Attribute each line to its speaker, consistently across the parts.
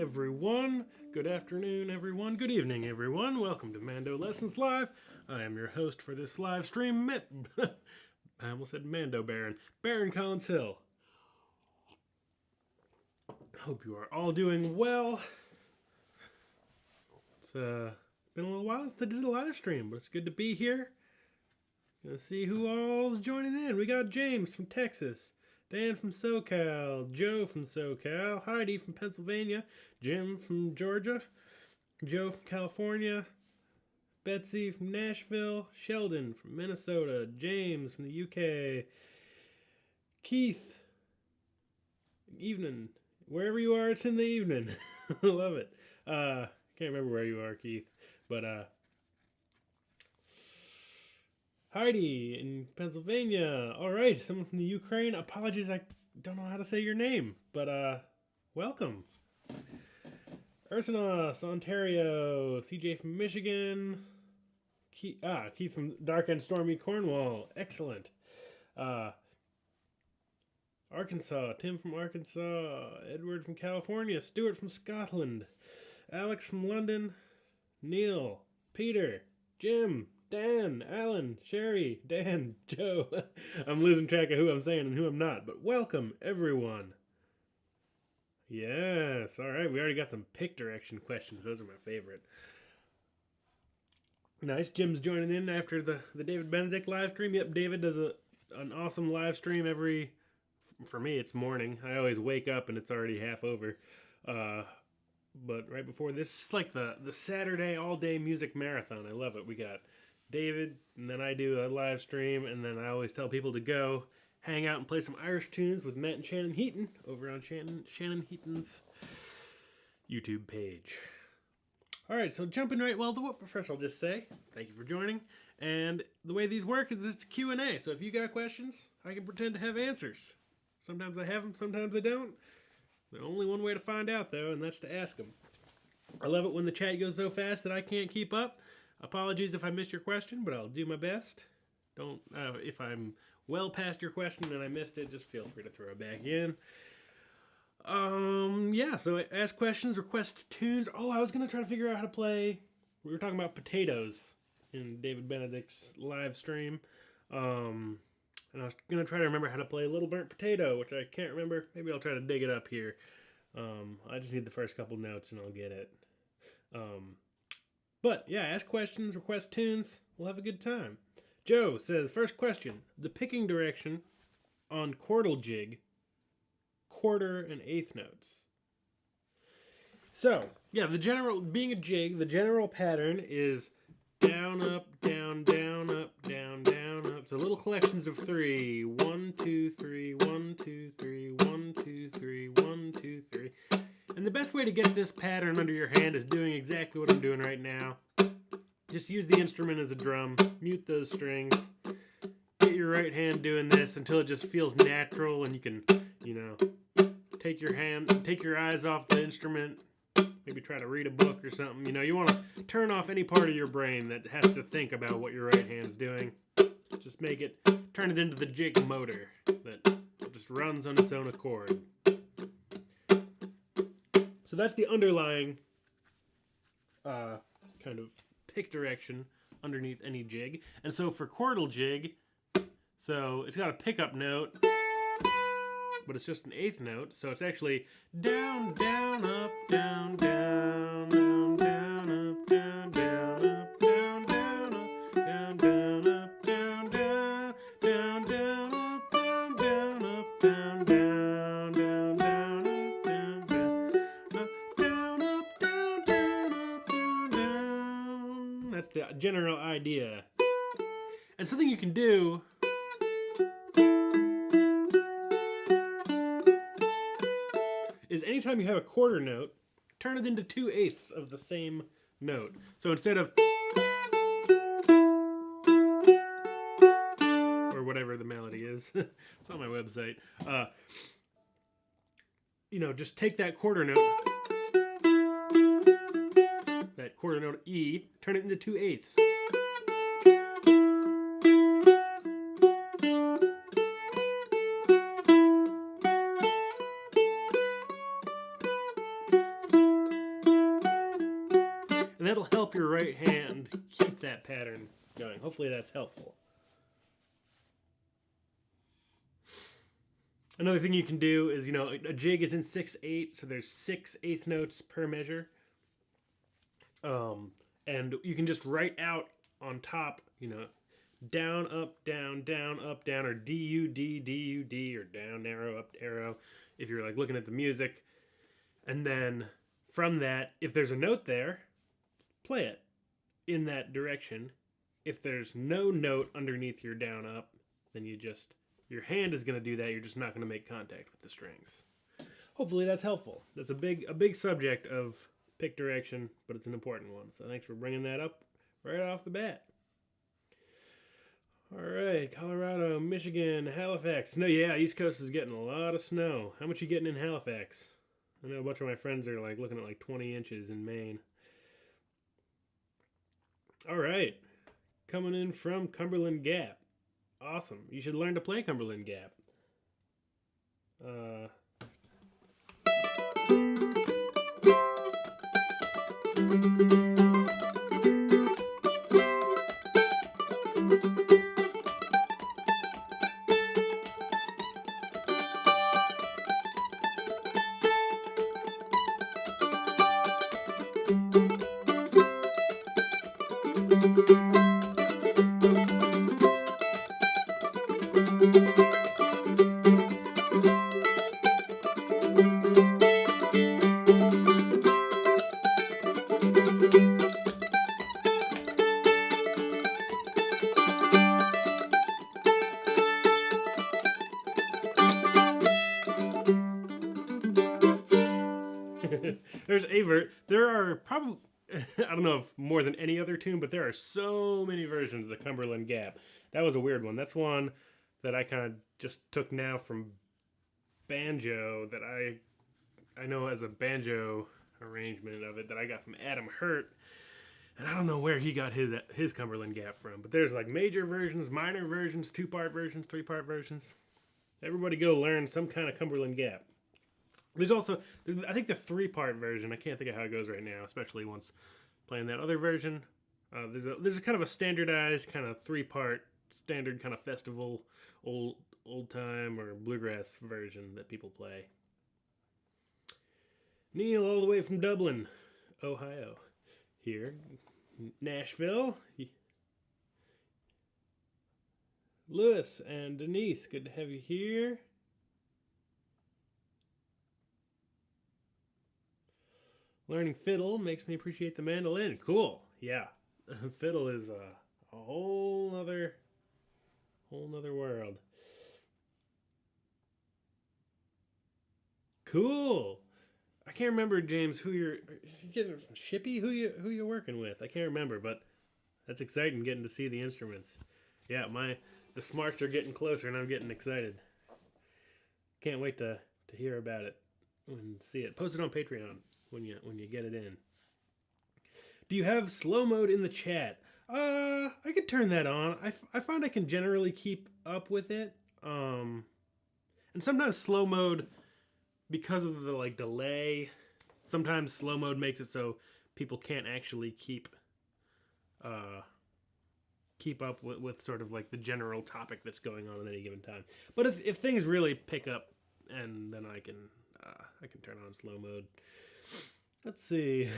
Speaker 1: everyone. Good afternoon, everyone. Good evening, everyone. Welcome to MandoLessons Live. I am your host for this live stream, I almost said Mando Baron Collins Hill. Hope you are all doing well. It's been a little while since I did a live stream, but it's good to be here. Gonna see who all's joining in. We got James from Texas, Dan from SoCal, Joe from SoCal, Heidi from Pennsylvania, Jim from Georgia, Joe from California, Betsy from Nashville, Sheldon from Minnesota, James from the UK, Keith, evening. Wherever you are, it's in the evening. I love it. Can't remember where you are, Keith, but Heidi in Pennsylvania. All right, someone from the Ukraine. Apologies, I don't know how to say your name, but welcome. Ursanos, Ontario. CJ from Michigan. Keith from dark and stormy Cornwall. Excellent. Arkansas. Tim from Arkansas. Edward from California. Stuart from Scotland. Alex from London. Neil. Peter. Jim. Dan, Alan, Sherry, Dan, Joe. I'm losing track of who I'm saying and who I'm not, but welcome, everyone. Yes, all right, we already got some pick direction questions. Those are my favorite. Nice, Jim's joining in after the David Benedict live stream. Yep, David does an awesome live stream for me, it's morning. I always wake up and it's already half over. But right before this, it's like the Saturday all-day music marathon. I love it. We got David, and then I do a live stream, and then I always tell people to go hang out and play some Irish tunes with Matt and Shannon Heaton over on Shannon Heaton's YouTube page. All right, so jumping right, first I'll just say thank you for joining, and the way these work is it's a Q&A, so if you got questions, I can pretend to have answers. Sometimes I have them, sometimes I don't. There's only one way to find out, though, and that's to ask them. I love it when the chat goes so fast that I can't keep up. Apologies if I missed your question, but I'll do my best. If I'm well past your question and I missed it, just feel free to throw it back in. So ask questions, request tunes. Oh, I was going to try to figure out how to play. We were talking about potatoes in David Benedict's live stream. And I was going to try to remember how to play Little Burnt Potato, which I can't remember. Maybe I'll try to dig it up here. I just need the first couple notes and I'll get it. But yeah, ask questions, request tunes. We'll have a good time. Joe says, first question, the picking direction on Chordal Jig, quarter and eighth notes. So, yeah, being a jig, the general pattern is down, up, down, down, up, down, down, up. So little collections of 3. 1, 2, 3, 1, 2, 3, 1, 2, 3, 1, 2, 3. And the best way to get this pattern under your hand is doing exactly what I'm doing right now. Just use the instrument as a drum, mute those strings, get your right hand doing this until it just feels natural and you can, take your eyes off the instrument, maybe try to read a book or something. You want to turn off any part of your brain that has to think about what your right hand's doing. Just turn it into the jig motor that just runs on its own accord. So that's the underlying kind of pick direction underneath any jig. And so for Chordal Jig, so it's got a pickup note, but it's just an eighth note. So it's actually down, down, up, down, down, down, down, up, down, down, up, down, down, up, down, down, up, down, down, down, down, up, down, down, up, down, down, down, down, up, down, down, up, down, up, down, down, up, down, down. That's the general idea. And something you can do is anytime you have a quarter note, turn it into 2/8 of the same note. So instead of or whatever the melody is, it's on my website. Just take that quarter note, E, turn it into 2/8. help your right hand keep that pattern going. Hopefully that's helpful. Another thing you can do is, you know, a jig is in 6/8, so there's 6 eighth notes per measure. And you can just write out on top, you know, down, up, down, or D, U, D, D, U, D, or down, arrow, up, arrow, if you're like looking at the music. And then from that, if there's a note there, play it in that direction. If there's no note underneath your down, up, then your hand is going to do that. You're just not going to make contact with the strings. Hopefully that's helpful. That's a big subject of pick direction, but it's an important one. So thanks for bringing that up right off the bat. All right, Colorado, Michigan, Halifax. Snow, yeah, East Coast is getting a lot of snow. How much you getting in Halifax? I know a bunch of my friends are like looking at like 20 inches in Maine. All right, coming in from Cumberland Gap. Awesome. You should learn to play Cumberland Gap. There's there are probably, I don't know if more than any other tune, but there are so many versions of Cumberland Gap. That was a weird one. That's one that I kind of just took now from banjo that I know as a banjo arrangement of it that I got from Adam Hurt. And I don't know where he got his Cumberland Gap from, but there's like major versions, minor versions, 2-part versions, 3-part versions. Everybody go learn some kind of Cumberland Gap. There's I think the 3-part version. I can't think of how it goes right now, especially once playing that other version. There's a kind of a standardized kind of 3-part standard kind of festival old time or bluegrass version that people play. Neil, all the way from Dublin, Ohio, here, Nashville. Lewis and Denise, good to have you here. Learning fiddle makes me appreciate the mandolin. Cool. Yeah. Fiddle is a whole other world. Cool. I can't remember, James, is you getting from Shippy? Who you working with? I can't remember, but that's exciting getting to see the instruments. Yeah, the smarts are getting closer and I'm getting excited. Can't wait to hear about it and see it. Post it on Patreon when you get it in. Do you have slow mode in the chat? I could turn that on. I find I can generally keep up with it. And sometimes slow mode, because of the like delay, sometimes slow mode makes it so people can't actually keep up with sort of like the general topic that's going on at any given time. But if things really pick up, and then I can turn on slow mode. Let's see.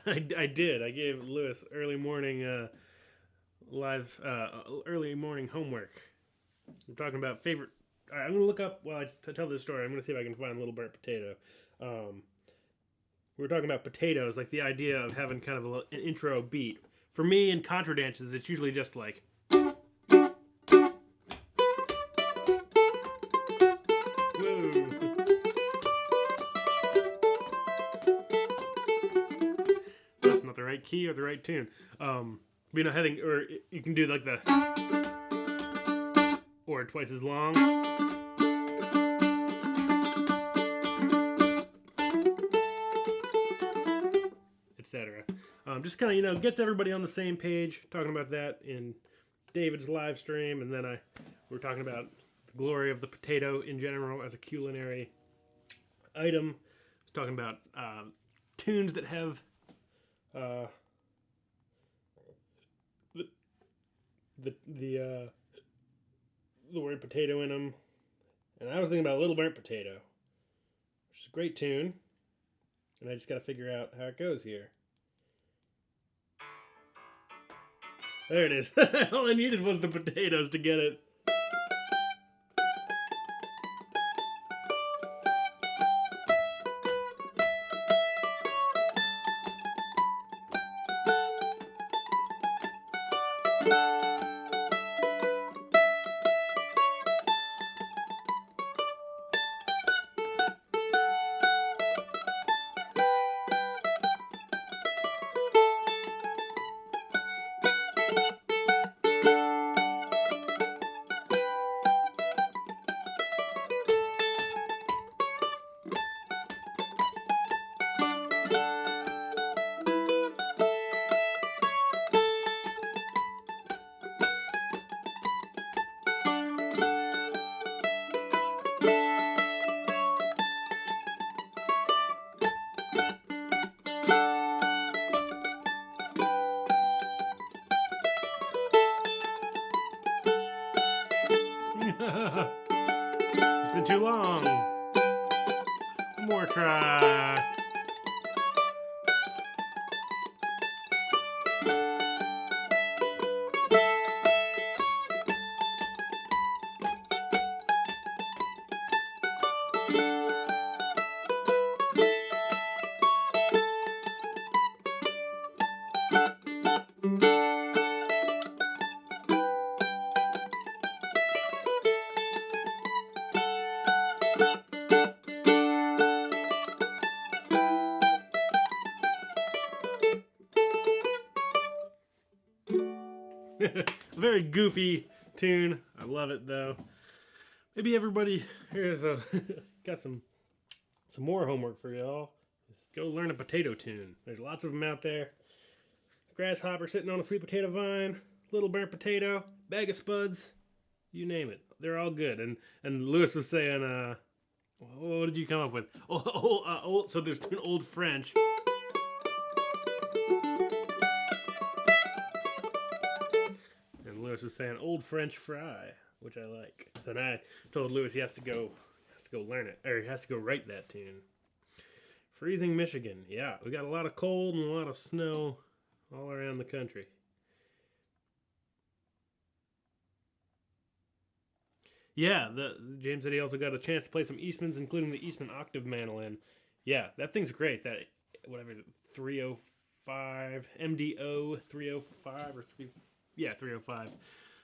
Speaker 1: I did. I gave Lewis early morning early morning homework. We're talking about favorite. All right, I'm gonna look up while I tell this story. I'm gonna see if I can find a little burnt potato. We were talking about potatoes, like the idea of having kind of an intro beat. For me, in contra dances, it's usually just like. Key or the right tune. You know, or you can do like the or twice as long. Etc. Just kind of, you know, gets everybody on the same page, talking about that in David's live stream, and then we're talking about the glory of the potato in general as a culinary item. Talking about tunes that have uh, the the word potato in them, and I was thinking about Little Burnt Potato, which is a great tune, and I just got to figure out how it goes here. There it is. All I needed was the potatoes to get it. It's been too long. One more try. A very goofy tune. I love it though. Maybe everybody here's a got some more homework for y'all. Just go learn a potato tune. There's lots of them out there. Grasshopper sitting on a sweet potato vine, Little Burnt Potato, Bag of Spuds, you name it. They're all good. And Lewis was saying, what did you come up with? So there's an old French. Lewis was saying old French fry, which I like. So now I told Lewis he has to go learn it, or he has to go write that tune. Freezing Michigan. Yeah, we got a lot of cold and a lot of snow all around the country. Yeah, James said he also got a chance to play some Eastmans, including the Eastman Octave mandolin. Yeah, that thing's great. That whatever 305 MDO 305 or 305.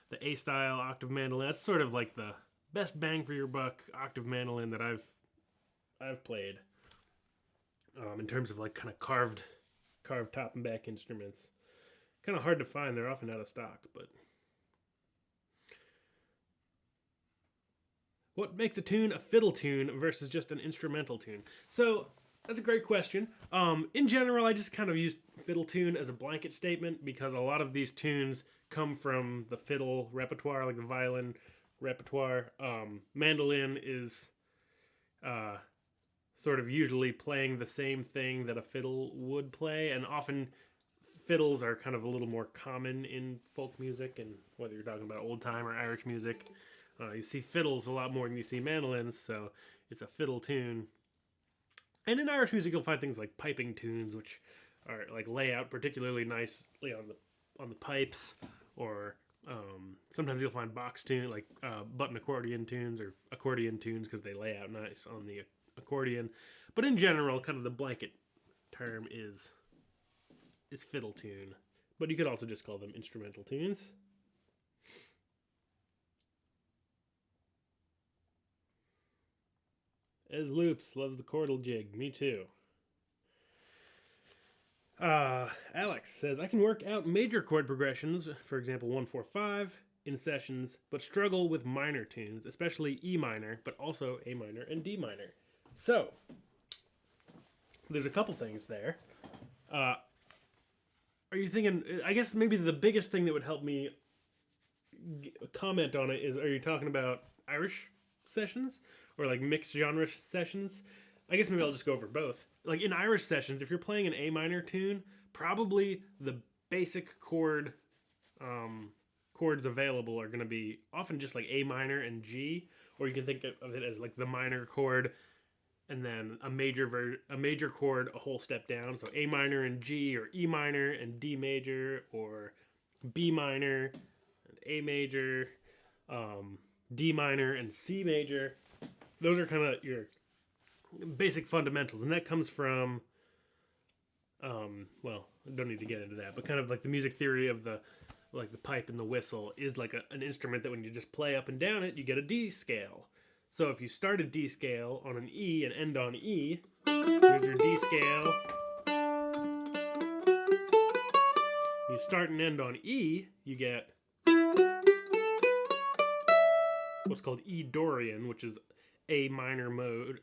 Speaker 1: The A style octave mandolin. That's sort of like the best bang for your buck octave mandolin that I've played. In terms of like kind of carved top and back instruments. Kind of hard to find. They're often out of stock, but what makes a tune a fiddle tune versus just an instrumental tune? So that's a great question. In general, I just kind of use fiddle tune as a blanket statement because a lot of these tunes come from the fiddle repertoire, like the violin repertoire. Mandolin is sort of usually playing the same thing that a fiddle would play, and often fiddles are kind of a little more common in folk music, and whether you're talking about old time or Irish music, you see fiddles a lot more than you see mandolins, so it's a fiddle tune. And in Irish music, you'll find things like piping tunes, which are like lay out particularly nicely on the pipes, or sometimes you'll find box tune like button accordion tunes or accordion tunes because they lay out nice on the accordion. But in general, kind of the blanket term is fiddle tune. But you could also just call them instrumental tunes. As Loops loves the Chordal Jig. Me too. Alex says, I can work out major chord progressions, for example 1-4-5, in sessions, but struggle with minor tunes, especially E minor, but also A minor and D minor. So, there's a couple things there. Are you thinking, I guess maybe the biggest thing that would help me comment on it is, are you talking about Irish sessions? Or like mixed genre sessions? I guess maybe I'll just go over both. Like in Irish sessions, if you're playing an A minor tune, probably the basic chords available are going to be often just like A minor and G, or you can think of it as like the minor chord and then a major chord a whole step down. So A minor and G, or E minor and D major, or B minor and A major, D minor and C major. Those are kind of your basic fundamentals, and that comes from well, I don't need to get into that, but kind of like the music theory of the pipe and the whistle is like an instrument that when you just play up and down it, you get a D scale. So if you start a D scale on an E and end on E, here's your D scale. You start and end on E, you get what's called E Dorian, which is A minor mode,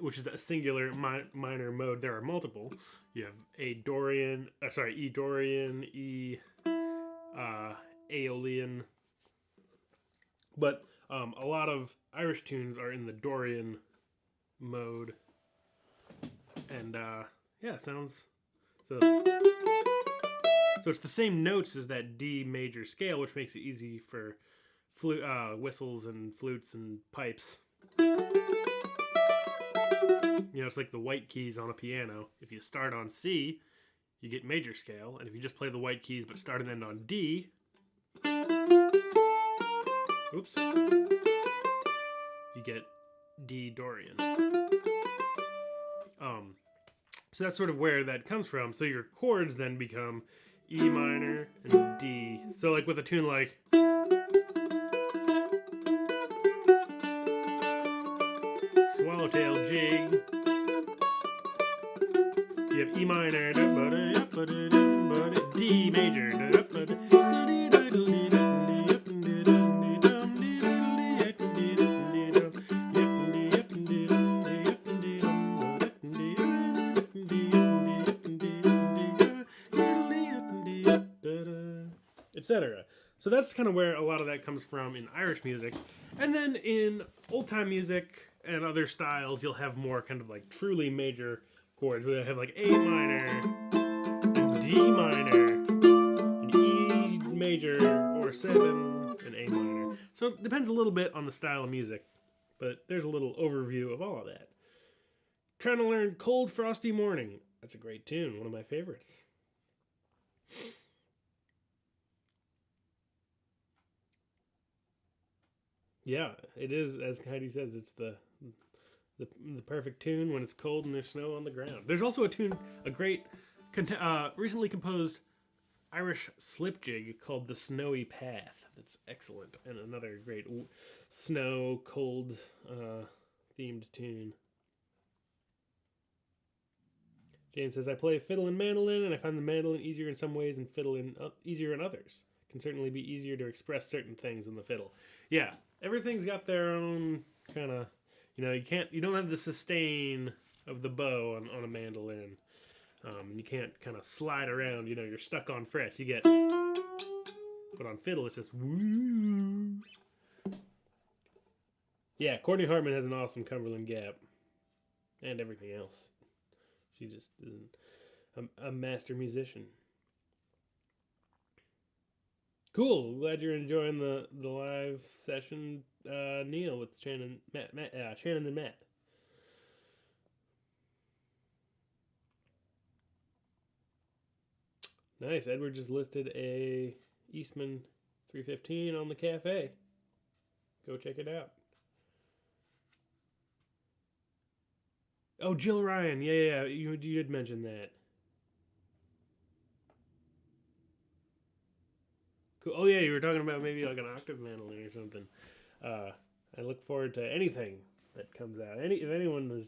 Speaker 1: which is a singular minor mode. There are multiple. You have E Dorian, E Aeolian. But a lot of Irish tunes are in the Dorian mode. And yeah, sounds so it's the same notes as that D major scale, which makes it easy for whistles and flutes and pipes. You know, it's like the white keys on a piano. If you start on C, you get major scale, and if you just play the white keys but start and end on D, oops, you get D Dorian. So that's sort of where that comes from. So your chords then become E minor and D. So like with a tune like Swallowtail Jig, you have E minor, D major, etc. So that's kind of where a lot of that comes from in Irish music. And then in old-time music and other styles, you'll have more kind of like truly major chords. We'll have like A minor, and D minor, and E major, or 7, and A minor. So it depends a little bit on the style of music, but there's a little overview of all of that. Trying to learn Cold Frosty Morning. That's a great tune, one of my favorites. Yeah, it is, as Heidi says, it's the perfect tune when it's cold and there's snow on the ground. There's also a great, recently composed Irish slip jig called The Snowy Path. That's excellent, and another great snow, cold themed tune. James says, I play fiddle and mandolin, and I find the mandolin easier in some ways and fiddle easier in others. Can certainly be easier to express certain things than the fiddle. Yeah, everything's got their own kind of, you don't have the sustain of the bow on a mandolin. You can't kind of slide around, you're stuck on frets. But on fiddle it's just woo. Yeah, Courtney Hartman has an awesome Cumberland Gap. And everything else. She just is a master musician. Cool. Glad you're enjoying the live session, Neil, with Shannon and Matt. Nice. Edward just listed a Eastman 315 on the cafe. Go check it out. Oh, Jill Ryan. Yeah. You did mention that. Cool. Oh, yeah, you were talking about maybe like an octave mandolin or something. I look forward to anything that comes out. If anyone is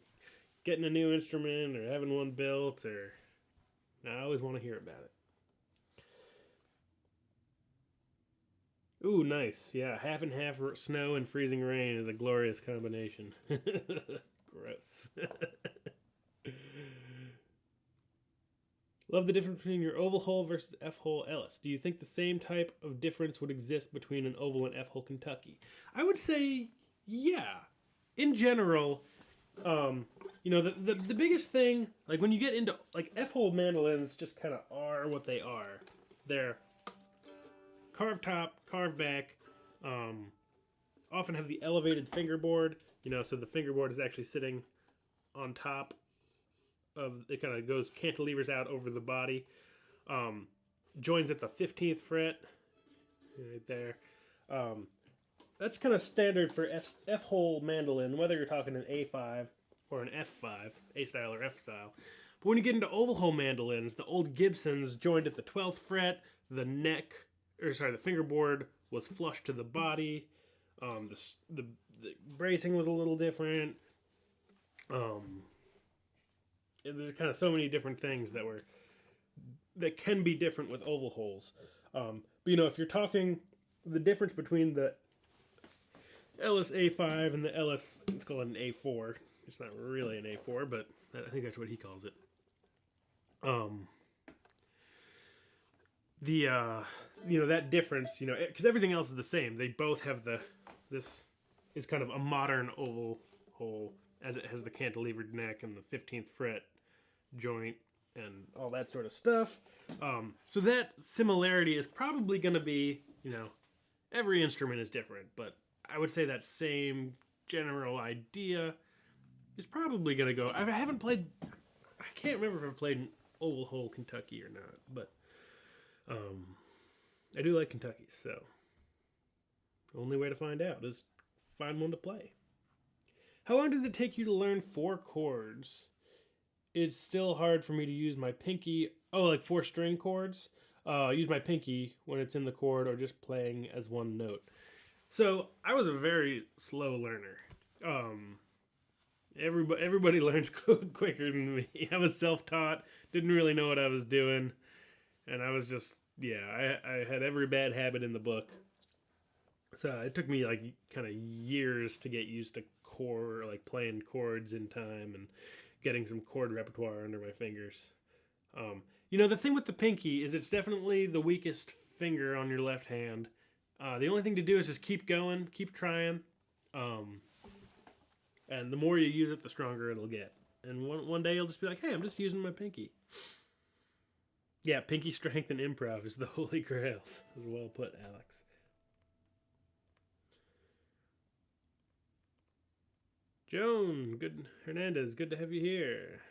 Speaker 1: getting a new instrument or having one built, I always want to hear about it. Ooh, nice. Yeah, half and half snow and freezing rain is a glorious combination. Gross. Love the difference between your oval hole versus F-hole Ellis. Do you think the same type of difference would exist between an oval and F-hole Kentucky? I would say, yeah. In general, You know, the biggest thing, like when you get into, like F-hole mandolins just kind of are what they are. They're carved top, carved back, often have the elevated fingerboard, you know, so the fingerboard is actually sitting on top of, it kind of goes, cantilevers out over the body. Joins at the 15th fret, right there. That's kind of standard for F-hole mandolin, whether you're talking an A5 or an F5, A style or F style. But when you get into oval hole mandolins, the old Gibsons joined at the 12th fret, the the fingerboard was flush to the body, the bracing was a little different. There's kind of so many different things that can be different with oval holes. But you know, if you're talking the difference between the LS-A5 and the LS, let's call it an A4. It's not really an A4, but I think that's what he calls it. You know, that difference, you know, because everything else is the same. They both have this is kind of a modern oval hole, as it has the cantilevered neck and the 15th fret joint and all that sort of stuff. So that similarity is probably going to be, you know, every instrument is different, but I would say that same general idea is probably going to go. I can't remember if I've played an oval hole Kentucky or not, but I do like Kentucky, so the only way to find out is find one to play. How long did it take you to learn 4 chords? It's still hard for me to use my pinky. Oh, like 4 string chords? Use my pinky when it's in the chord or just playing as one note. So I was a very slow learner. Everybody learns quicker than me. I was self-taught, didn't really know what I was doing, and I was just, yeah, I had every bad habit in the book. So it took me like kind of years to get used to like playing chords in time and getting some chord repertoire under my fingers. You know, the thing with the pinky is it's definitely the weakest finger on your left hand. The only thing to do is just keep going, keep trying. And the more you use it, the stronger it'll get. And one day you'll just be like, hey, I'm just using my pinky. Yeah, pinky strength and improv is the holy grail. As well put, Alex. Joan, Hernandez, good to have you here.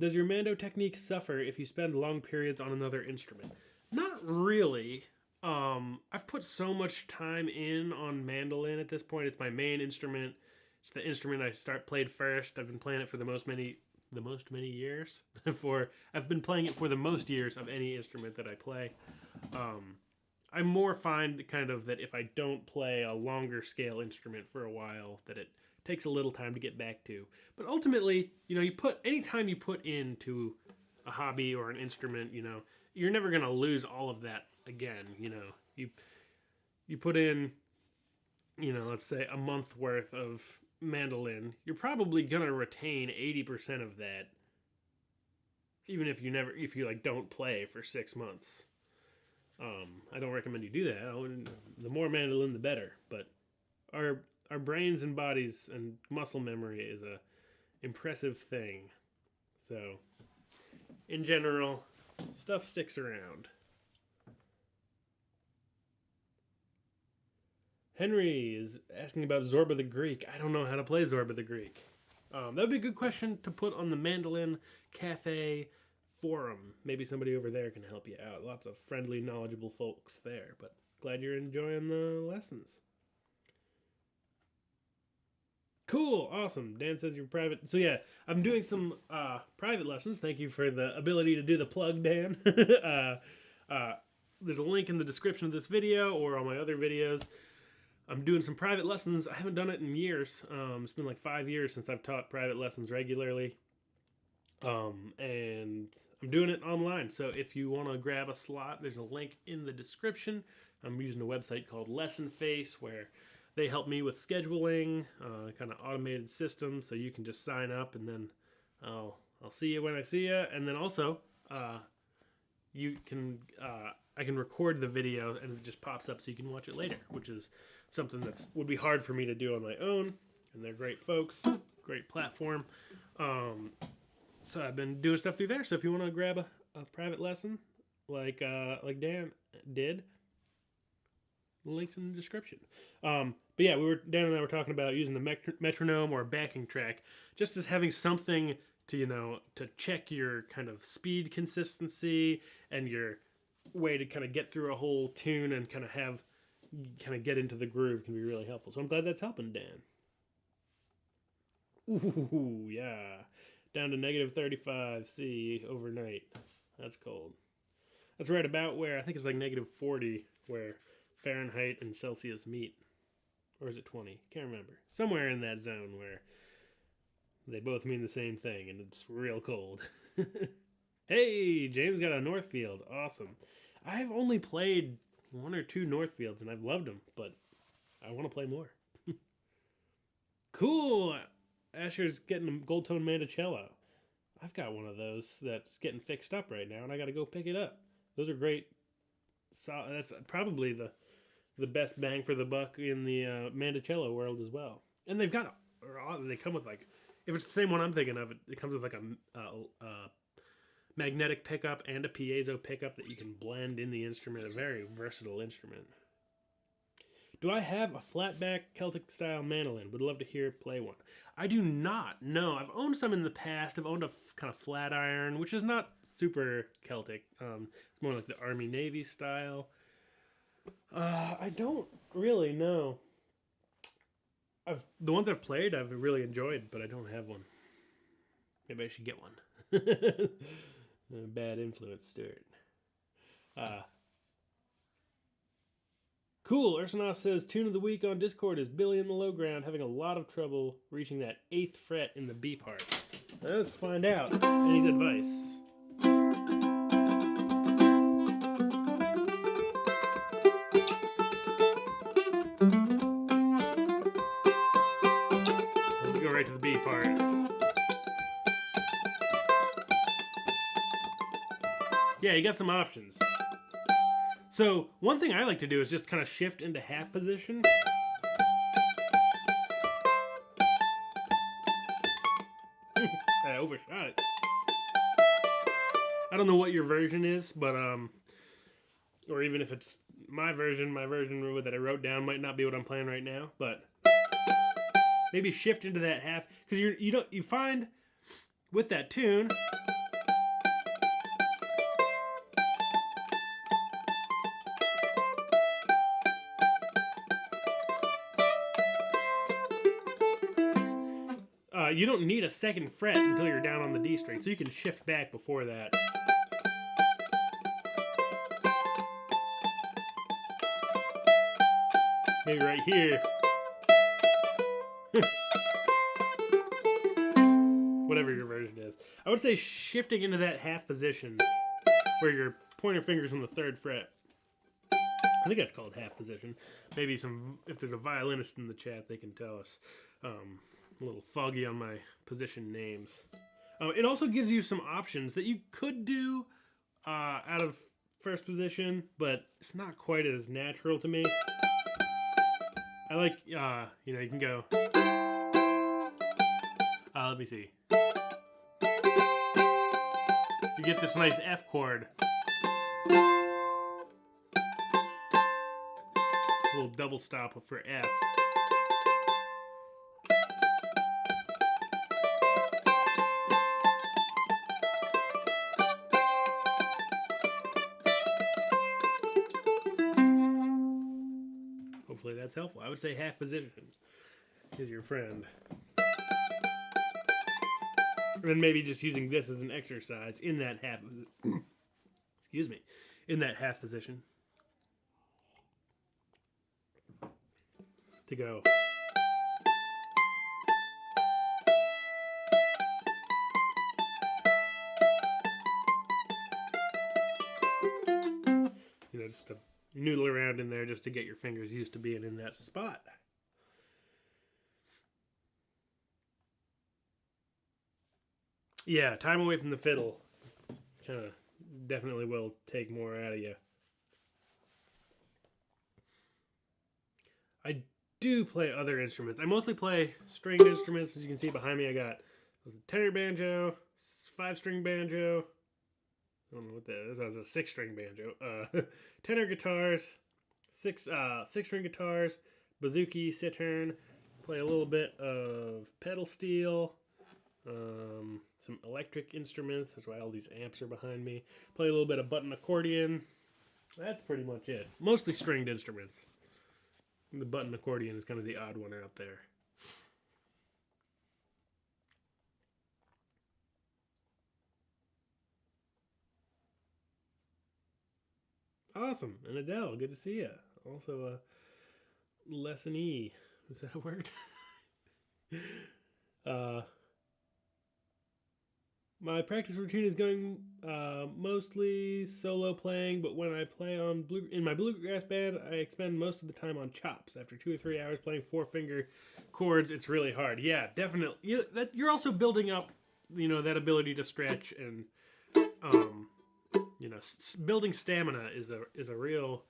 Speaker 1: Does your mando technique suffer if you spend long periods on another instrument? Not really. I've put so much time in on mandolin at this point. It's my main instrument. It's the instrument I played first. I've been playing it for the most many years. I've been playing it for the most years of any instrument that I play. I more find kind of that if I don't play a longer scale instrument for a while, that it takes a little time to get back to. But ultimately, you know, any time you put into a hobby or an instrument, you know, you're never going to lose all of that again. You know, you put in, you know, let's say a month worth of mandolin, you're probably going to retain 80% of that, even if you like don't play for 6 months. I don't recommend you do that. The more mandolin, the better. But our brains and bodies and muscle memory is a impressive thing. So, in general, stuff sticks around. Henry is asking about Zorba the Greek. I don't know how to play Zorba the Greek. That would be a good question to put on the Mandolin Cafe forum. Maybe somebody over there can help you out. Lots of friendly, knowledgeable folks there. But glad you're enjoying the lessons. Cool, awesome. Dan says you're private. So yeah, I'm doing some private lessons. Thank you for the ability to do the plug, Dan. There's a link in the description of this video or all my other videos. I'm doing some private lessons. I haven't done it in years. It's been like 5 years since I've taught private lessons regularly. And I'm doing it online. So if you want to grab a slot, there's a link in the description. I'm using a website called Lesson Face where they help me with scheduling, kind of automated system. So you can just sign up and then I'll see you when I see you. And then also, you can I can record the video and it just pops up so you can watch it later, which is something that would be hard for me to do on my own. And they're great folks, great platform. So I've been doing stuff through there. So if you want to grab a private lesson like Dan did, the link's in the description. But yeah, Dan and I were talking about using the metronome or backing track just as having something to, to check your kind of speed consistency and your way to kind of get through a whole tune and kind of get into the groove can be really helpful. So I'm glad that's helping, Dan. Ooh, yeah. Down to negative 35 C overnight. That's cold. That's right about where, I think it's like negative 40, where Fahrenheit and Celsius meet. Or is it 20? Can't remember. Somewhere in that zone where they both mean the same thing, and it's real cold. Hey, James got a Northfield. Awesome. I've only played 1 or 2 Northfields, and I've loved them, but I want to play more. Cool. Asher's getting a gold tone Mandicello. I've got one of those that's getting fixed up right now, and I got to go pick it up. Those are great. So that's probably the best bang for the buck in the Mandicello world as well. And they come with like, if it's the same one I'm thinking of, it comes with like a magnetic pickup and a piezo pickup that you can blend in the instrument. A very versatile instrument. Do I have a flatback Celtic style mandolin? Would love to hear play one. I do not. No, I've owned some in the past. I've owned a kind of flat iron, which is not super Celtic. It's more like the Army Navy style. I don't really know. The ones I've played, I've really enjoyed, but I don't have one. Maybe I should get one. Bad influence, Stuart. Cool. Ursanos says, tune of the week on Discord is Billy in the Low Ground having a lot of trouble reaching that 8th fret in the B part. Let's find out. And his advice. Let's go right to the B part. Yeah, you got some options. So, one thing I like to do is just kind of shift into half position. I overshot it. I don't know what your version is, but, or even if it's my version that I wrote down might not be what I'm playing right now, but maybe shift into that half, because you find with that tune, you don't need a 2nd fret until you're down on the D string, so you can shift back before that. Maybe right here. Whatever your version is. I would say shifting into that half position where your pointer finger's on the 3rd fret. I think that's called half position. Maybe if there's a violinist in the chat, they can tell us. A little foggy on my position names. It also gives you some options that you could do out of 1st position, but it's not quite as natural to me. I like, you can go. Let me see. You get this nice F chord. A little double stop for F. Hopefully that's helpful. I would say half position is your friend. And then maybe just using this as an exercise in that half, excuse me, in that half position. To go. Just to noodle around in there just to get your fingers used to being in that spot. Yeah, time away from the fiddle kind of definitely will take more out of you. I do play other instruments. I mostly play stringed instruments. As you can see behind me, I got a tenor banjo, 5-string banjo. I don't know what that is. That was a 6-string banjo. Tenor guitars, 6-string guitars, bouzouki, cittern. Play a little bit of pedal steel. Some electric instruments. That's why all these amps are behind me. Play a little bit of button accordion. That's pretty much it. Mostly stringed instruments. The button accordion is kind of the odd one out there. Awesome. And Adele, good to see you. Also, lessonee. Is that a word? My practice routine is going mostly solo playing, but when I play in my bluegrass band, I expend most of the time on chops. After 2 or 3 hours playing 4-finger chords, it's really hard. Yeah, definitely. You're also building up, that ability to stretch and, building stamina is a real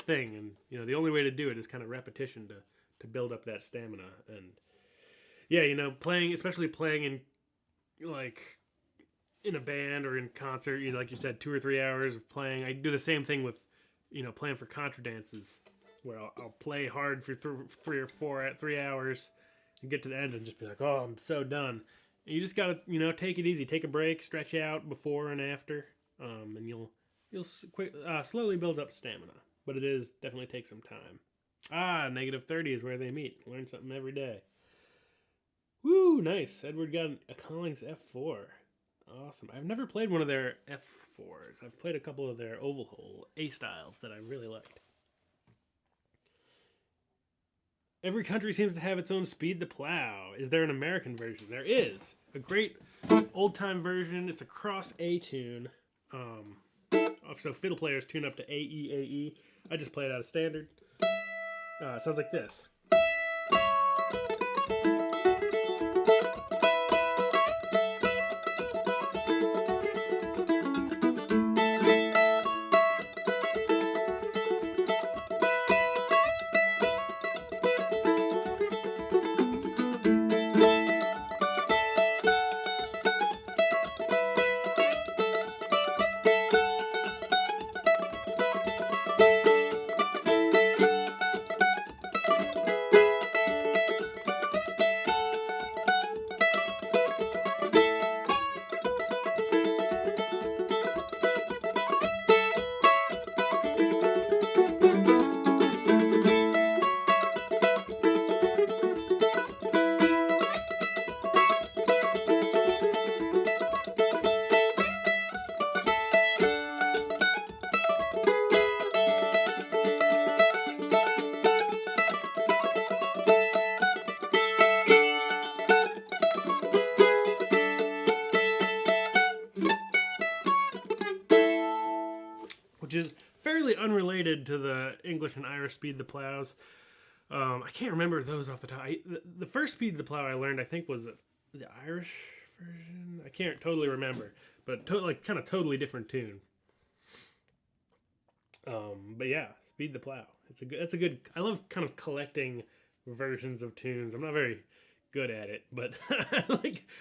Speaker 1: thing, and the only way to do it is kind of repetition to build up that stamina. And yeah, especially playing in in a band or in concert, like you said, 2 or 3 hours of playing. I do the same thing with, playing for contra dances, where I'll play hard for 3 hours and get to the end and just be like, oh, I'm so done. And you just gotta, take it easy, take a break, stretch out before and after, and you'll slowly build up stamina. But it is definitely take some time. -30 is where they meet. Learn something every day. Woo, nice. Edward got a Collings F4. Awesome. I've never played one of their F4s. I've played a couple of their oval hole A styles that I really liked. Every country seems to have its own Speed the Plow. Is there an American version? There is. A great old-time version. It's a cross A tune. So fiddle players tune up to AE, AE. I just play it out of standard. It sounds like this. Which is fairly unrelated to the English and Irish Speed the Plows. I can't remember those off the top. The first Speed the Plow I learned, I think, was the Irish version. I can't totally remember, but kind of totally different tune. But yeah, Speed the Plow. It's a good. I love kind of collecting versions of tunes. I'm not very good at it, but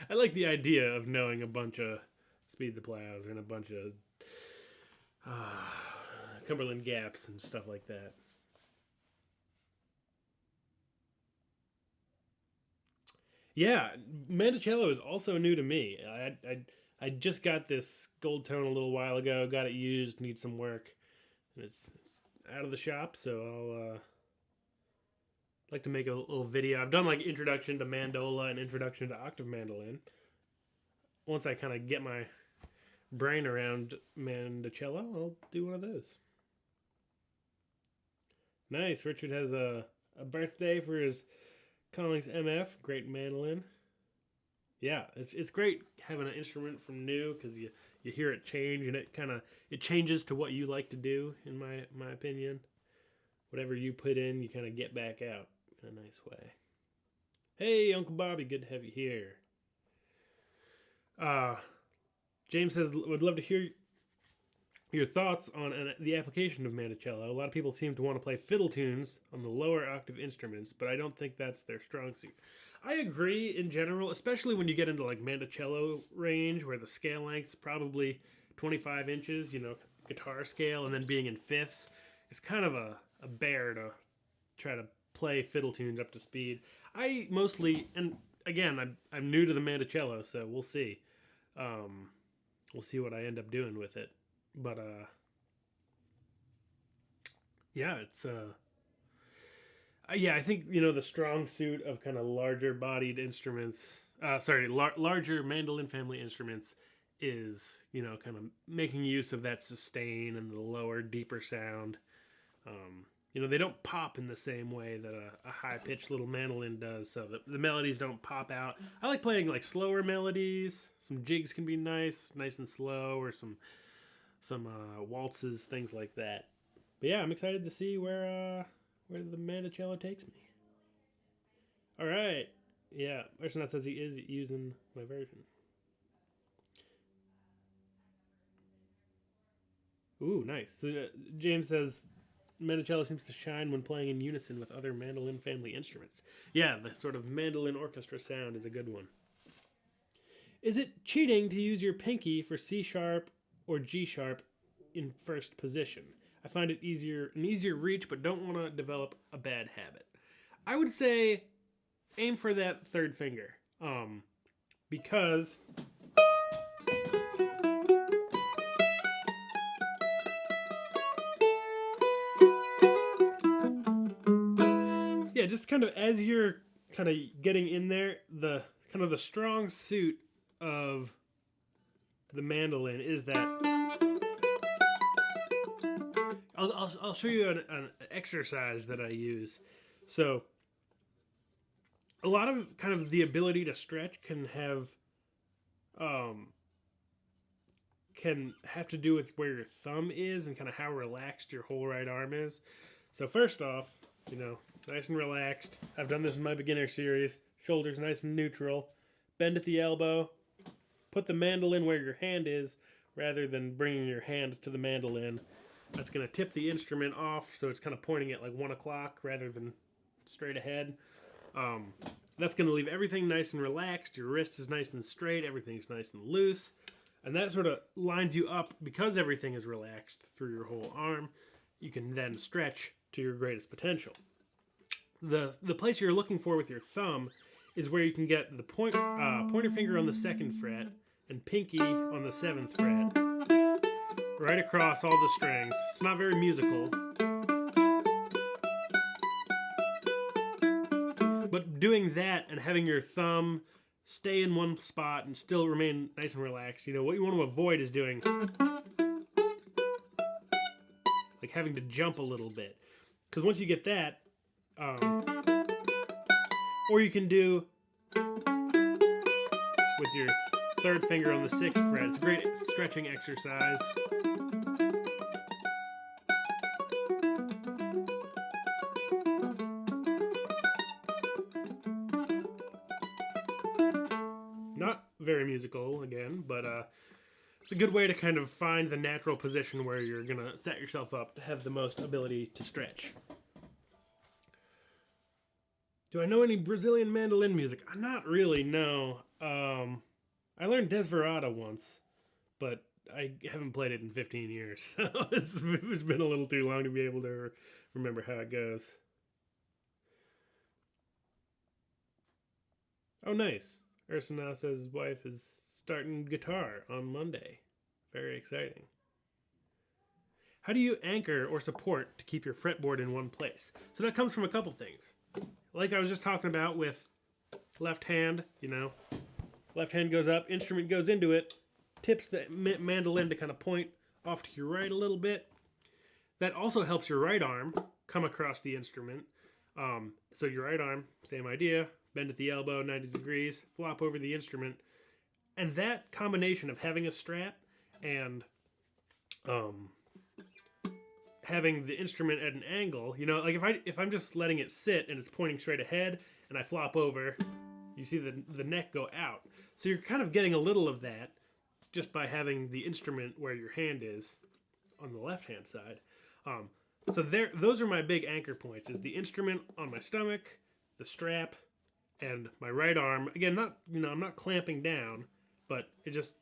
Speaker 1: I like the idea of knowing a bunch of Speed the Plows and a bunch of Cumberland Gaps and stuff like that. Yeah, Mandicello is also new to me. I just got this gold tone a little while ago. Got it used. Needs some work. And it's out of the shop, so I'll like to make a little video. I've done like introduction to mandola and introduction to octave mandolin. Once I kind of get my brain around Mandicello, I'll do one of those. Nice. Richard has a birthday for his Collings MF. Great mandolin. Yeah, it's great having an instrument from new because you hear it change and it changes to what you like to do. In my opinion, whatever you put in, you kind of get back out in a nice way. Hey, Uncle Bobby, good to have you here. James says would love to hear your thoughts on the application of Mandicello. A lot of people seem to want to play fiddle tunes on the lower octave instruments, but I don't think that's their strong suit. I agree in general, especially when you get into like Mandicello range, where the scale length's probably 25 inches, you know, guitar scale, and then being in fifths. It's kind of a bear to try to play fiddle tunes up to speed. I mostly, and again, I'm new to the Mandicello, so we'll see. We'll see what I end up doing with it. But yeah, it's yeah, I think, you know, the strong suit of kind of larger bodied instruments, larger mandolin family instruments is, you know, kind of making use of that sustain and the lower, deeper sound. You know, they don't pop in the same way that a high-pitched little mandolin does, so the melodies don't pop out. I like playing like slower melodies. Some jigs can be nice and slow, or some waltzes, things like that. But yeah, I'm excited to see where the Mandicello takes me. All right, yeah, Arsenaut says he is using my version. Ooh, nice. So, James says Mandicello seems to shine when playing in unison with other mandolin family instruments. Yeah, the sort of mandolin orchestra sound is a good one. Is it cheating to use your pinky for C sharp or G sharp in first position? I find it an easier reach, but don't want to develop a bad habit. I would say aim for that third finger, because yeah, just kind of as you're kind of getting in there, the kind of the strong suit of the mandolin is that. I'll show you an exercise that I use. So a lot of kind of the ability to stretch can have to do with where your thumb is and kind of how relaxed your whole right arm is. So first off, you know, nice and relaxed. I've done this in my beginner series. Shoulders nice and neutral. Bend at the elbow. Put the mandolin where your hand is rather than bringing your hand to the mandolin. That's going to tip the instrument off, so it's kind of pointing at like 1 o'clock rather than straight ahead. That's going to leave everything nice and relaxed. Your wrist is nice and straight. Everything's nice and loose. And that sort of lines you up because everything is relaxed through your whole arm. You can then stretch to your greatest potential. The place you're looking for with your thumb is where you can get the pointer finger on the 2nd fret and pinky on the 7th fret. Right across all the strings. It's not very musical. But doing that and having your thumb stay in one spot and still remain nice and relaxed, you know, what you want to avoid is doing like having to jump a little bit. Because once you get that, or you can do with your 3rd finger on the 6th fret. It's a great stretching exercise. Not very musical, again, but it's a good way to kind of find the natural position where you're going to set yourself up to have the most ability to stretch. Do I know any Brazilian mandolin music? Not really, no. I learned Desperado once, but I haven't played it in 15 years, so it's been a little too long to be able to remember how it goes. Oh, nice. Arsenaut says his wife is starting guitar on Monday. Very exciting. How do you anchor or support to keep your fretboard in one place? So that comes from a couple things. Like I was just talking about with left hand, you know, left hand goes up, instrument goes into it, tips the mandolin to kind of point off to your right a little bit. That also helps your right arm come across the instrument. So your right arm, same idea, bend at the elbow, 90 degrees, flop over the instrument. And that combination of having a strap and having the instrument at an angle, you know, like if I'm just letting it sit and it's pointing straight ahead and I flop over, you see the neck go out. So you're kind of getting a little of that just by having the instrument where your hand is. on the left-hand side. So those are my big anchor points, is the instrument on my stomach, the strap, and my right arm. Again, I'm not clamping down, but it just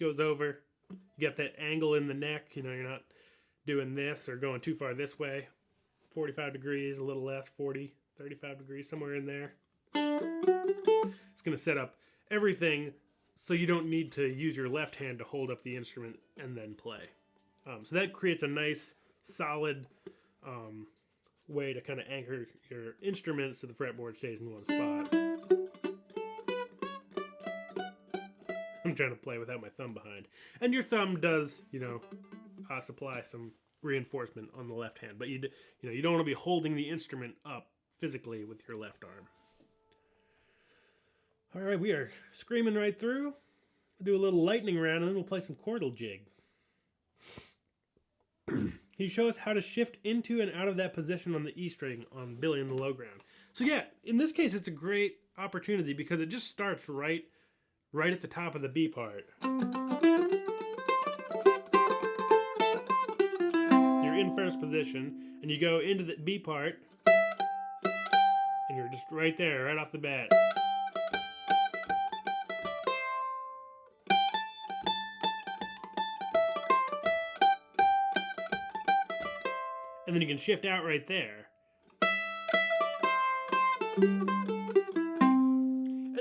Speaker 1: goes over. You get that angle in the neck, you're not doing this or going too far this way. 45 degrees, a little less, 40, 35 degrees, somewhere in there. It's going to set up everything so you don't need to use your left hand to hold up the instrument and then play. So that creates a nice, solid way to kind of anchor your instrument so the fretboard stays in one spot. I'm trying to play without my thumb behind. And your thumb does, supply some reinforcement on the left hand, but you don't want to be holding the instrument up physically with your left arm. All right, we are screaming right through. We'll do a little lightning round, and then we'll play some Chordal Jig. Can you show us how to shift into and out of that position on the E string on Billy in the low ground? So yeah, in this case, it's a great opportunity because it just starts right at the top of the B part. You're in first position, and you go into the B part, and you're just right there, right off the bat. And then you can shift out right there. And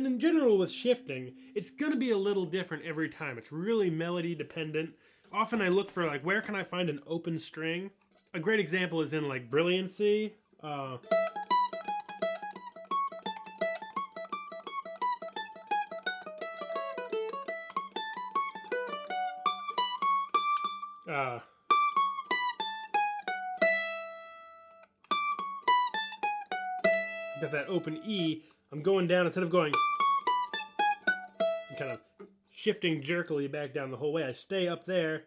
Speaker 1: in general with shifting, it's going to be a little different every time. It's really melody dependent. Often I look for where can I find an open string? A great example is in Brilliancy. Got that open E, I'm going down instead of going, I'm kind of shifting jerkily back down the whole way. I stay up there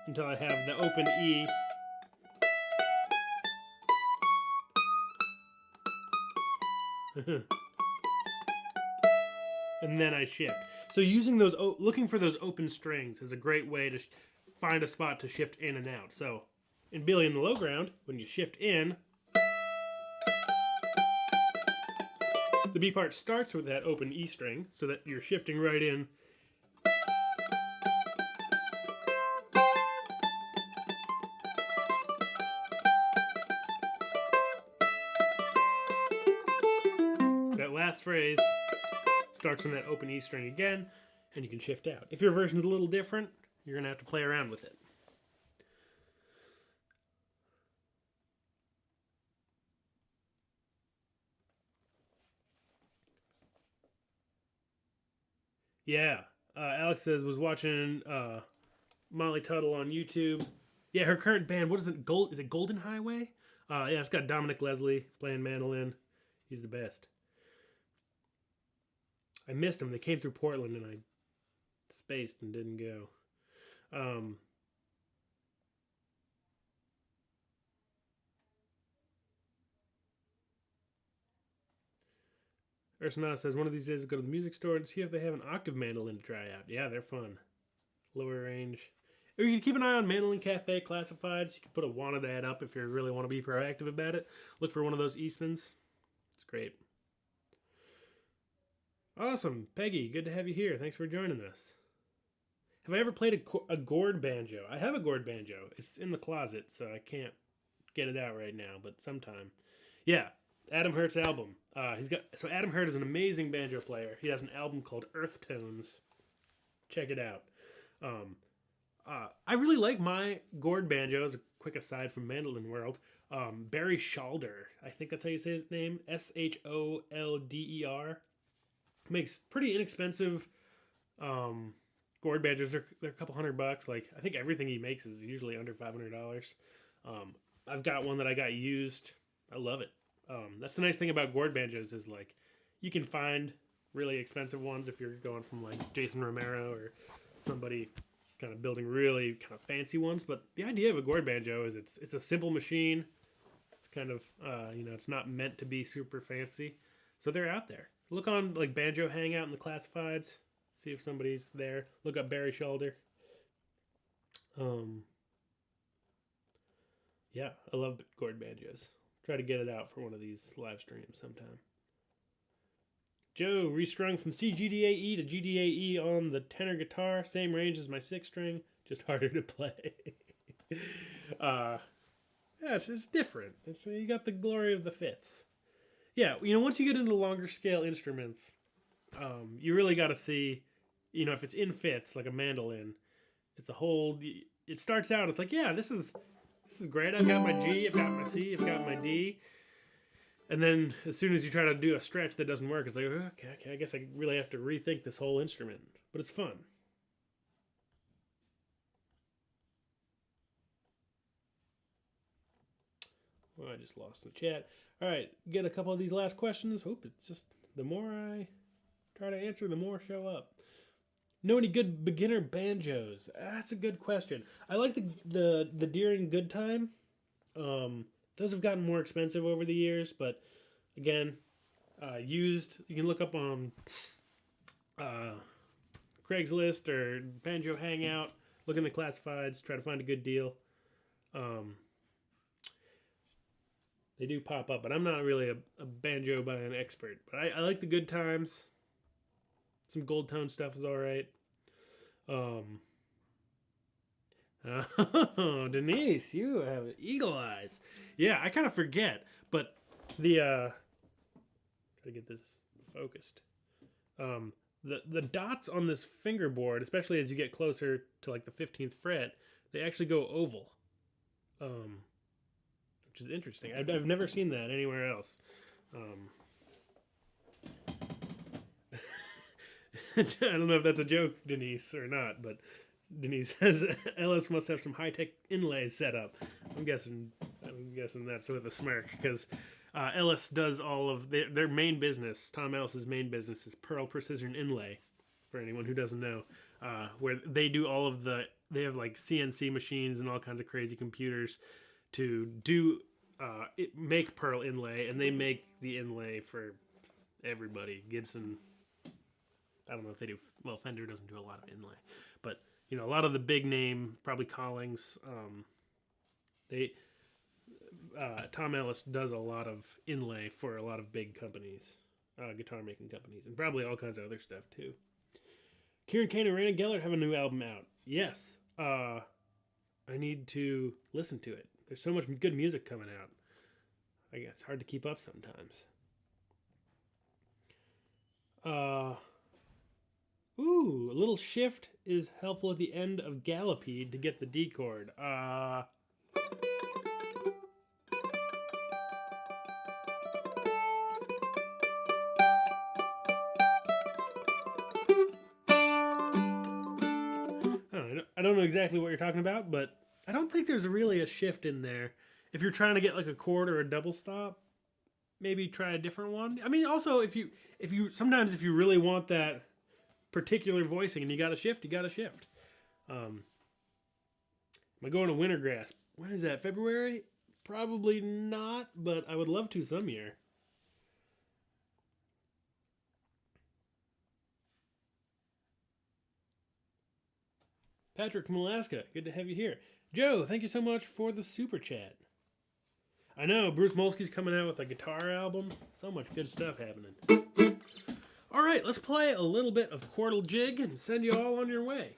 Speaker 1: until I have the open E. And then I shift. So using those, looking for those open strings is a great way to find a spot to shift in and out. So in Billy in the low ground, when you shift in, the B part starts with that open E string so that you're shifting right in. That last phrase starts on that open E string again, and you can shift out. If your version is a little different, you're going to have to play around with it. Yeah, Alex says was watching Molly Tuttle on YouTube. Yeah, her current band, what is it? Is it Golden Highway? Yeah, it's got Dominic Leslie playing mandolin. He's the best. I missed them. They came through Portland and I spaced and didn't go. Ursana says, one of these days go to the music store and see if they have an octave mandolin to try out. Yeah, they're fun. Lower range. Or you can keep an eye on Mandolin Cafe Classifieds. You can put a wanted ad up if you really want to be proactive about it. Look for one of those Eastmans. It's great. Awesome. Peggy, good to have you here. Thanks for joining us. Have I ever played a gourd banjo? I have a gourd banjo. It's in the closet, so I can't get it out right now, but sometime. Yeah, Adam Hurt's album. So Adam Hurt is an amazing banjo player. He has an album called Earth Tones. Check it out. I really like my gourd banjo, as a quick aside from mandolin world. Barry Sholder, I think that's how you say his name. Sholder. Makes pretty inexpensive gourd banjos. They're a couple $100. I think everything he makes is usually under $500. I've got one that I got used. I love it. That's the nice thing about gourd banjos is you can find really expensive ones if you're going from Jason Romero or somebody kind of building really kind of fancy ones. But the idea of a gourd banjo is it's a simple machine. It's kind of it's not meant to be super fancy. So they're out there. Look on Banjo Hangout in the classifieds. See if somebody's there. Look up Barry Shoulder. Yeah, I love chord banjos. Try to get it out for one of these live streams sometime. Joe, restrung from CGDAE to GDAE on the tenor guitar. Same range as my 6-string, just harder to play. Yeah, it's different. You got the glory of the fifths. Yeah, once you get into longer scale instruments, you really got to see, if it's in fifths, like a mandolin, it's a whole, it starts out, it's like, yeah, this is great. I've got my G, I've got my C, I've got my D. And then as soon as you try to do a stretch that doesn't work, it's like, okay, I guess I really have to rethink this whole instrument. But it's fun. Well, I just lost the chat. All right, get a couple of these last questions. It's just the more I try to answer, the more show up. Know any good beginner banjos? That's a good question. I like the Deering Good Time. Those have gotten more expensive over the years, but again, used. You can look up on Craigslist or Banjo Hangout. Look in the classifieds. Try to find a good deal. They do pop up, but I'm not really a banjo by an expert. But I like the Good Times. Some gold tone stuff is all right. Oh, Denise, you have eagle eyes. Yeah, I kind of forget, but the try to get this focused. The dots on this fingerboard, especially as you get closer to like the 15th fret, they actually go oval. Which is interesting. I've never seen that anywhere else. I don't know if that's a joke, Denise, or not, but Denise says Ellis must have some high-tech inlays set up. I'm guessing that's with a smirk, because Ellis does all of their main business. Tom Ellis's main business is Pearl Precision Inlay, for anyone who doesn't know, where they do all of they have like CNC machines and all kinds of crazy computers to do make pearl inlay, and they make the inlay for everybody. Gibson, I don't know if they do. Well, Fender doesn't do a lot of inlay, but a lot of the big name, probably Collings. Tom Ellis does a lot of inlay for a lot of big companies, guitar making companies, and probably all kinds of other stuff too. Kieran Kane and Raina Gellert have a new album out. Yes, I need to listen to it. There's so much good music coming out. I guess it's hard to keep up sometimes. Ooh, a little shift is helpful at the end of Gallopede to get the D chord. I don't know exactly what you're talking about, but I don't think there's really a shift in there. If you're trying to get like a chord or a double stop, maybe try a different one. I mean, also if you really want that particular voicing and you got to shift, you got to shift. Am I going to Wintergrass? When is that? February? Probably not, but I would love to some year. Patrick from Alaska, good to have you here. Joe, thank you so much for the super chat. I know, Bruce Molsky's coming out with a guitar album. So much good stuff happening. All right, let's play a little bit of Chordal Jig and send you all on your way.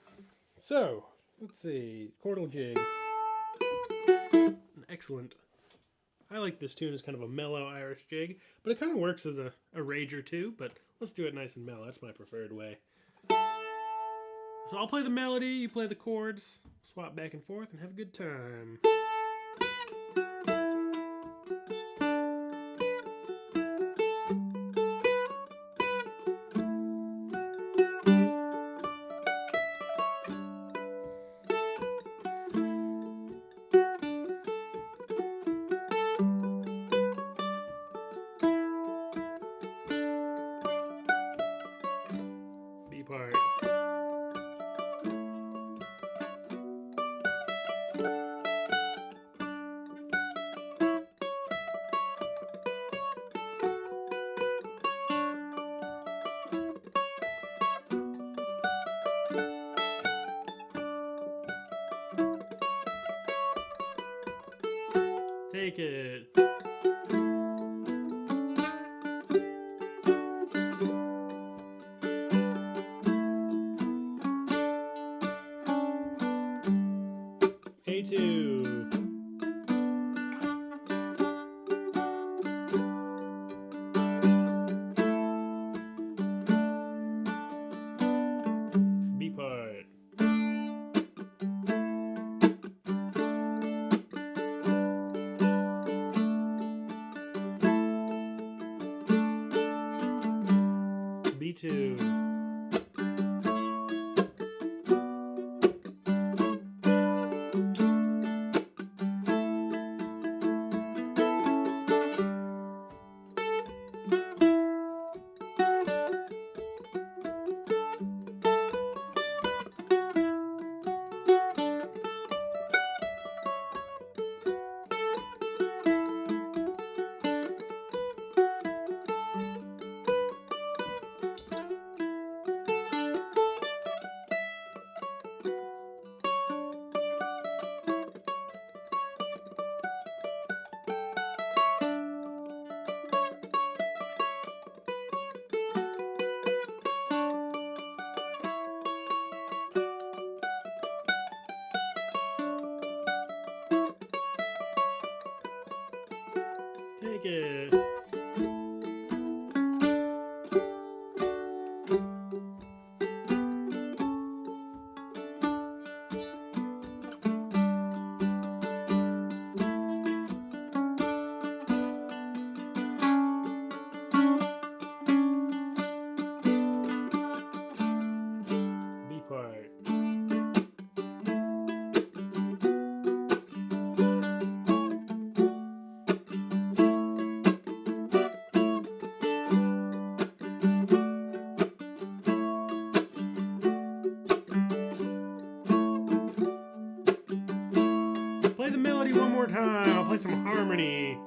Speaker 1: So, let's see. Chordal Jig. An excellent. I like this tune as kind of a mellow Irish jig, but it kind of works as a rager too, but let's do it nice and mellow. That's my preferred way. So I'll play the melody, you play the chords, swap back and forth, and have a good time. B part. Take it. A2. B part. B2. Take it. B part. Play the melody one more time. I'll play some harmony.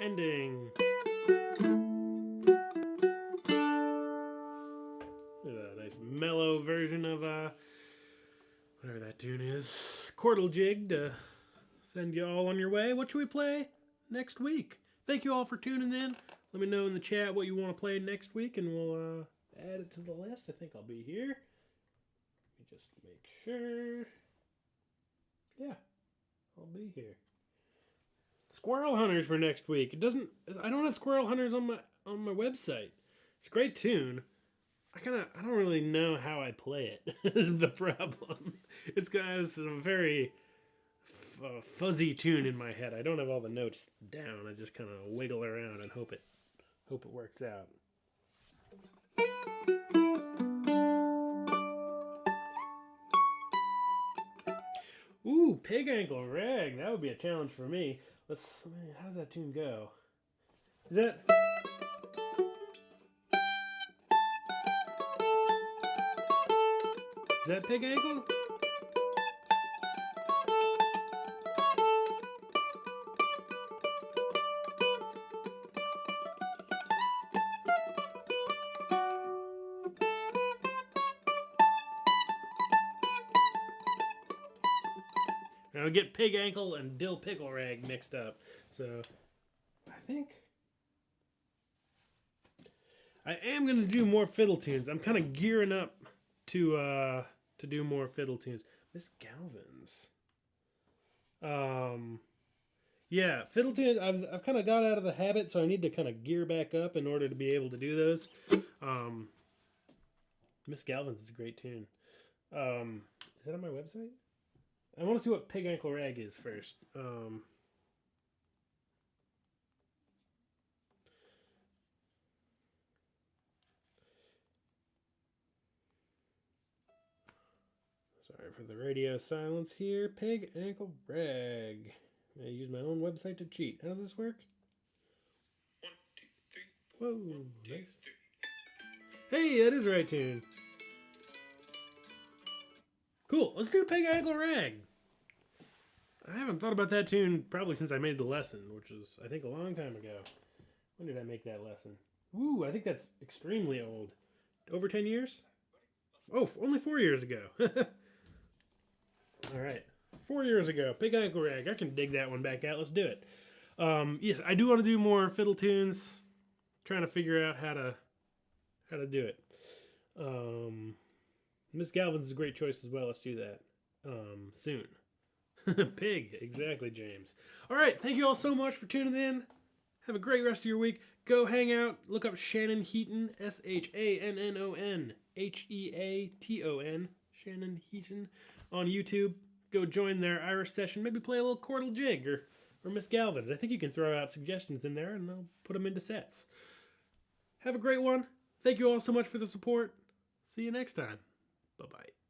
Speaker 1: Ending. A nice mellow version of whatever that tune is. Chordal Jig to send you all on your way. What should we play next week? Thank you all for tuning in. Let me know in the chat what you want to play next week, and we'll add it to the list. I think I'll be here. Let me just make sure. Yeah, I'll be here. Squirrel Hunters for next week. I don't have Squirrel Hunters on my website. It's a great tune. I don't really know how I play it. Is the problem. It's a very fuzzy tune in my head. I don't have all the notes down. I just kind of wiggle around and hope it works out. Ooh, pig ankle rag. That would be a challenge for me. How does that tune go? Is that pig ankle? Now I get pig ankle and dill pickle rag mixed up. So I think I am gonna do more fiddle tunes. I'm kind of gearing up to do more fiddle tunes. Miss Galvin's. Yeah, fiddle tunes. I've kind of got out of the habit, so I need to kind of gear back up in order to be able to do those. Miss Galvin's is a great tune. Is that on my website? I want to see what pig ankle rag is first. Alright, for the radio silence here, pig ankle rag. I use my own website to cheat. How does this work?
Speaker 2: 1, 2, 3, 4.
Speaker 1: Whoa,
Speaker 2: 1, 2,
Speaker 1: nice.
Speaker 2: 3.
Speaker 1: Hey, that is the right tune. Cool, let's do pig ankle rag. I haven't thought about that tune probably since I made the lesson, which was, I think, a long time ago. When did I make that lesson? Ooh, I think that's extremely old. Over 10 years? Oh, only 4 years ago. Alright. 4 years ago. Pig ankle rag. I can dig that one back out. Let's do it. Yes, I do want to do more fiddle tunes. Trying to figure out how to do it. Miss Galvin's is a great choice as well. Let's do that. Soon. Pig. Exactly, James. Alright, thank you all so much for tuning in. Have a great rest of your week. Go hang out. Look up Shannon Heaton. SHANNON HEATON. Shannon Heaton on YouTube. Go join their Irish session. Maybe play a little Chordal Jig or Miss Galvin's. I think you can throw out suggestions in there and they'll put them into sets. Have a great one. Thank you all so much for the support. See you next time. Bye-bye.